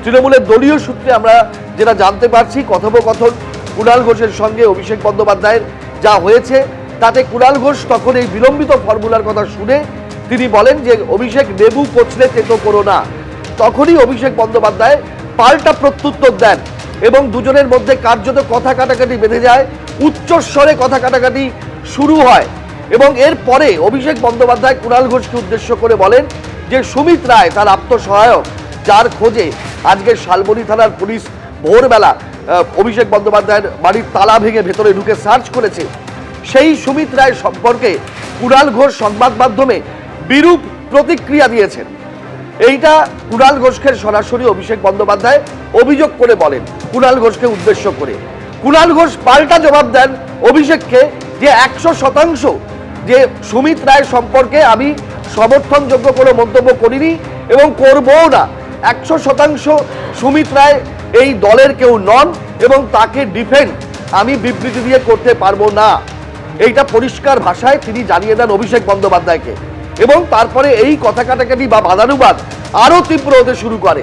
তৃণমূলের দলীয় সূত্রে আমরা যেটা জানতে পারছি, কথোপকথন কুণাল ঘোষের সঙ্গে অভিষেক বন্দ্যোপাধ্যায়ের যা হয়েছে, তাতে কুণাল ঘোষ তখন এই বিলম্বিত ফর্মুলার কথা শুনে তিনি বলেন যে অভিষেক নেবু কচলে তেতো করো না। তখনই অভিষেক বন্দ্যোপাধ্যায় পাল্টা প্রত্যুত্তর দেন এবং দুজনের মধ্যে কার্যত কথা কাটাকাটি বেঁধে যায়, উচ্চস্বরে কথা কাটাকাটি শুরু হয়। এবং এরপরে অভিষেক বন্দ্যোপাধ্যায় কুণাল ঘোষকে উদ্দেশ্য করে বলেন যে সুমিত রায় তার আত্মসহায়ক, যার খোঁজে আজকে শালবনী থানার পুলিশ ভোরবেলা অভিষেক বন্দ্যোপাধ্যায়ের বাড়ির তালা ভেঙে ভেতরে ঢুকে সার্চ করেছে, সেই সুমিত রায় সম্পর্কে কুণাল ঘোষ সংবাদ মাধ্যমে বিরূপ প্রতিক্রিয়া দিয়েছেন। এইটা কুণাল ঘোষকে সরাসরি অভিষেক বন্দ্যোপাধ্যায় অভিযোগ করে বলেন কুণাল ঘোষকে উদ্দেশ্য করে। কুণাল ঘোষ পাল্টা জবাব দেন অভিষেককে যে 100% যে সুমিত রায় সম্পর্কে আমি সমর্থনযোগ্য কোনো মন্তব্য করিনি এবং করবও না। 100% সুমিত রায় এই দলের কেউ নন এবং তাকে ডিফেন্ড আমি বিবৃতি দিয়ে করতে পারবো না। এইটা পরিষ্কার ভাষায় তিনি জানিয়ে দেন অভিষেক বন্দ্যোপাধ্যায়কে এবং তারপরে এই কথা কাটাকাটি বা বাদানুবাদ আরো তীব্র হতে শুরু করে।